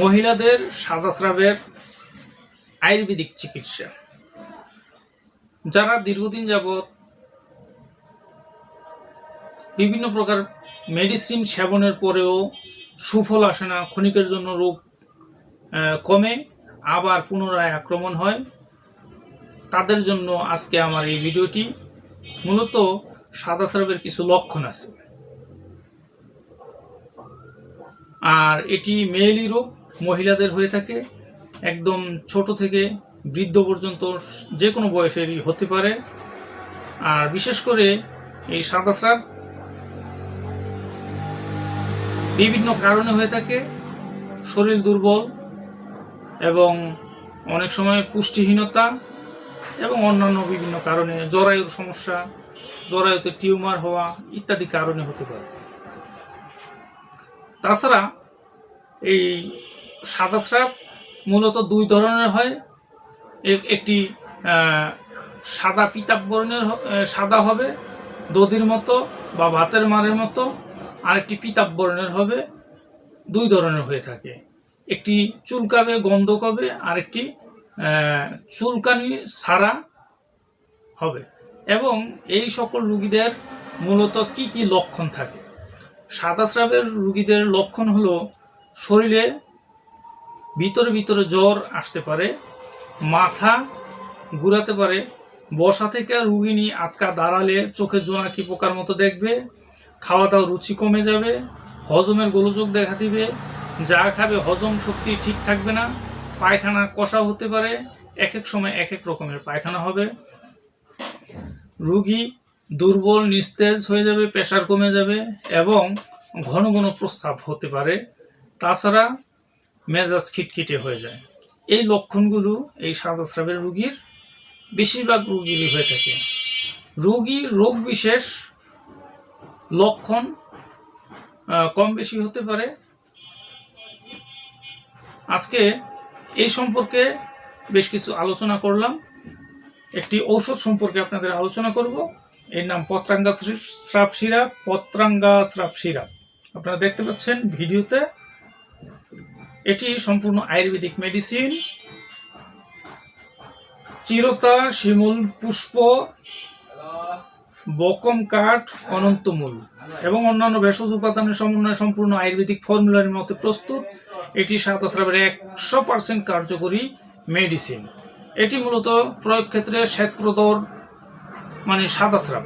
মহিলাদের সাদাস্রাবের আয়ুর্বেদিক চিকিৎসা। যারা দীর্ঘদিন যাবৎ বিভিন্ন প্রকার মেডিসিন সেবনের পরেও সুফল আসে না, ক্ষণিকের জন্য রোগ কমে আবার পুনরায় আক্রমণ হয়, তাদের জন্য আজকে আমার এই ভিডিওটি। মূলত সাদাস্রাবের কিছু লক্ষণ আছে, আর এটি মেয়েলি রোগ, মহিলাদের হয়ে থাকে। একদম ছোট থেকে বৃদ্ধ পর্যন্ত যে কোনো বয়সেরই হতে পারে। আর বিশেষ করে এই সাদাস্রাব বিভিন্ন কারণে হয়ে থাকে। শরীর দুর্বল এবং অনেক সময় পুষ্টিহীনতা এবং অন্যান্য বিভিন্ন কারণে, জরায়ুর সমস্যা, জরায়ুতে টিউমার হওয়া ইত্যাদি কারণে হতে পারে। তাছাড়া এই সাদাস্রাব মূলত দুই ধরনের হয়। একটি সাদা পিতাব বর্ণের সাদা হবে দধির মতো বা ভাতের মারের মতো, আরেকটি পিতাব বর্ণের হবে। দুই ধরনের হয়ে থাকে, একটি চুলকাবে, গন্ধ করবে, আরেকটি চুলকানি ছাড়া হবে। এবং এই সকল রোগীদের মূলত কি কি লক্ষণ থাকে? সাদাস্রাবের রোগীদের লক্ষণ হলো শরীরে ভিতরে ভিতরে জ্বর আসতে পারে, মাথা ঘুরাতে পারে, বসা থেকে রোগিনী আটকা দাঁড়ালে চোখে জোনাকি পোকার মতো দেখবে, খাওয়া দাওয়া রুচি কমে যাবে, হজমের গোলযোগ দেখা দিবে, যা খাবে হজম শক্তি ঠিক থাকবে না, পায়খানা কষা হতে পারে, এক এক সময় এক এক রকমের পায়খানা হবে, রোগী দুর্বল নিস্তেজ হয়ে যাবে, প্রেসার কমে যাবে এবং ঘন ঘন প্রস্রাব হতে পারে। তাছাড়া মেজাজ খিটখিটে হয়ে যায়। এই লক্ষণগুলো এই সাদাস্রাবের রোগীর বেশিরভাগ রোগীরই হয়ে থাকে। রোগীর রোগ বিশেষ লক্ষণ কম বেশি হতে পারে। আজকে এই সম্পর্কে বেশ কিছু আলোচনা করলাম। একটি ঔষধ সম্পর্কে আপনাদের আলোচনা করব। এর নাম পত্রাঙ্গা স্রাব সিরাপ। পত্রাঙ্গা স্রাব সিরাপ আপনারা দেখতে পাচ্ছেন ভিডিওতে। এটি সম্পূর্ণ আয়ুর্বেদিক মেডিসিন। চিরতা, শিমুল পুষ্প, বকম কাঠ, অনন্তমূল এবং অন্যান্য ভেষজ উপাদানের সমন্বয়ে সম্পূর্ণ আয়ুর্বেদিক ফর্মুলার মতে প্রস্তুত। এটি সাদাস্রাবের 100% কার্যকরী মেডিসিন। এটি মূলত প্রয়োগ ক্ষেত্রে শ্বেতপ্রদর মানে সাদাস্রাব,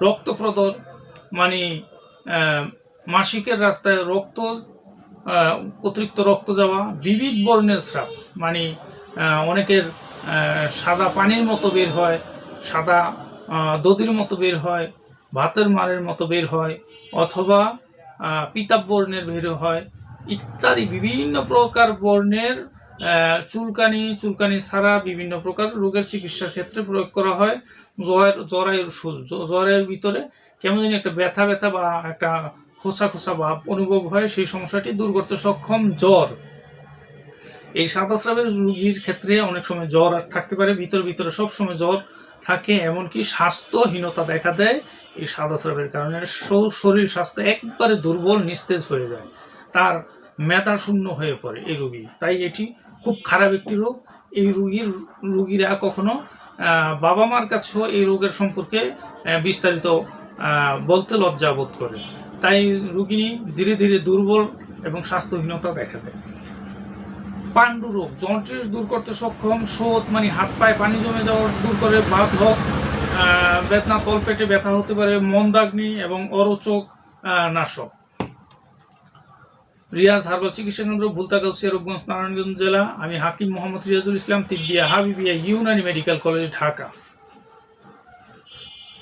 রক্তপ্রদর মানে মাসিকের রাস্তায় রক্ত, অতিরিক্ত রক্ত যাওয়া, বিবিধ বর্ণের স্রাব মানে অনেকের সাদা পানির মতো বের হয়, সাদা দধির মতো বের হয়, ভাতের মারের মতো বের হয়, অথবা পিতাব বর্ণের বের হয় ইত্যাদি বিভিন্ন প্রকার বর্ণের চুলকানি ছাড়া বিভিন্ন প্রকার রোগের চিকিৎসার ক্ষেত্রে প্রয়োগ করা হয়। জরায়ুর শুল, জরায়ুর ভিতরে কেমন জানি একটা ব্যথা ব্যথা বা একটা খোসা খোসা ভাব অনুভব হয়, সেই সমস্যাটি দূর করতে সক্ষম জ্বর। এই সাদাস্রাবের রোগীর ক্ষেত্রে অনেক সময় জ্বর থাকতে পারে, ভিতরে ভিতরে সবসময় জ্বর থাকে, এমনকি স্বাস্থ্যহীনতা দেখা দেয়। এই সাদাস্রাবের কারণে শরীর স্বাস্থ্য একবারে দুর্বল নিস্তেজ হয়ে যায়, তার মেধা শূন্য হয়ে পড়ে এই রোগী। তাই এটি খুব খারাপ একটি রোগ। এই রোগীরা কখনো বাবা মার কাছেও এই রোগের সম্পর্কে বিস্তারিত বলতে লজ্জা বোধ করে। তাই রোগিনী ধীরে ধীরে দুর্বল এবং স্বাস্থ্যহীনতা দেখা দেয়। পাণ্ডু রোগ, জন্ডিস দূর করতে সক্ষম। শোথ মানে হাত পায়ে পানি জমে যাওয়া দূর করে। বাতক, বেদনা, তলপেটে ব্যথা হতে পারে। মন্দাগ্নি এবং অরোচক নাশক। রিয়াজ হার্বাল চিকিৎসা কেন্দ্র, ভুলতা গাউসিয়া, রূপগঞ্জ, নারায়ণগঞ্জ জেলা। আমি হাকিম মোহাম্মদ রিয়াজুল ইসলাম, তিব্বিয়া হাবিবিয়া ইউনানি মেডিকেল কলেজ, ঢাকা।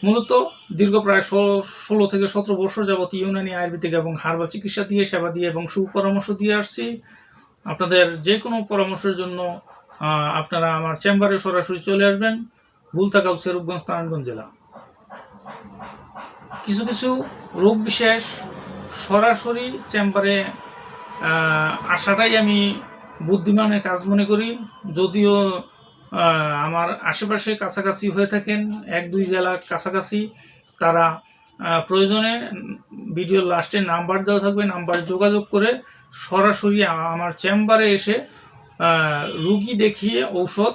মূলত দীর্ঘ প্রায় 16 থেকে 17 বছর যাবত ইউনানি আয়ুর্বেদিক এবং হার্বাল চিকিৎসা দিয়ে, সেবা দিয়ে এবং সুপরামর্শ দিয়ে আসছি। আপনাদের যে কোনো পরামর্শের জন্য আপনারা আমার চেম্বারে সরাসরি চলে আসবেন, ভুলতা গাউসিয়া, রূপগঞ্জ, নারায়ণগঞ্জ জেলা। কিছু কিছু রোগ বিশেষ সরাসরি চেম্বারে আসাটাই আমি বুদ্ধিমানের কাজ মনে করি। যদিও আমার আশেপাশে কাছাকাছি হয়ে থাকেন 1-2 জেলা কাছাকাছি, তারা প্রয়োজনে ভিডিওর লাস্টে নাম্বার দেওয়া থাকবে, নাম্বারে যোগাযোগ করে সরাসরি আমার চেম্বারে এসে রুগী দেখিয়ে ঔষধ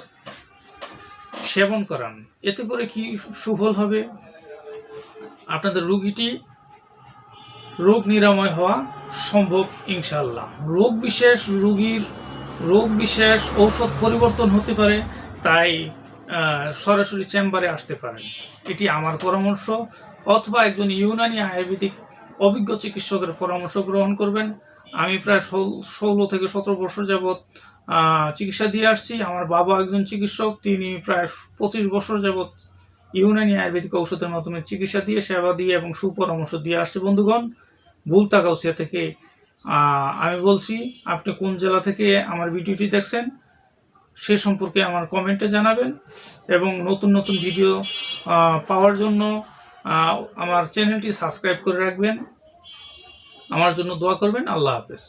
সেবন করান। এতে করে কি সুফল হবে, আপনাদের রোগ নিরাময় হওয়া সম্ভব ইনশাআল্লাহ। রোগ বিশেষ ঔষধ পরিবর্তন হতে পারে, তাই সরাসরি চেম্বারে আসতে পারেন, এটি আমার পরামর্শ। অথবা একজন ইউনানি আয়ুর্বেদিক অভিজ্ঞ চিকিৎসকের পরামর্শ গ্রহণ করবেন। আমি প্রায় 16 থেকে 17 বছর যাবৎ চিকিৎসা দিয়ে আসছি। আমার বাবা একজন চিকিৎসক, তিনি প্রায় 25 বছর যাবৎ ইউনানি আয়ুর্বেদিক ঔষধের মাধ্যমে চিকিৎসা দিয়ে, সেবা দিয়ে এবং সুপরামর্শ দিয়ে আসছে। বন্ধুগণ, ভুলতা গাউসিয়া থেকে আমি বলছি, আপনি কোন জেলা থেকে আমার ভিডিওটি দেখছেন সে সম্পর্কে আমার কমেন্টে জানাবেন, এবং নতুন নতুন ভিডিও পাওয়ার জন্য আমার চ্যানেলটি সাবস্ক্রাইব করে রাখবেন। আমার জন্য দোয়া করবেন। আল্লাহ হাফেজ।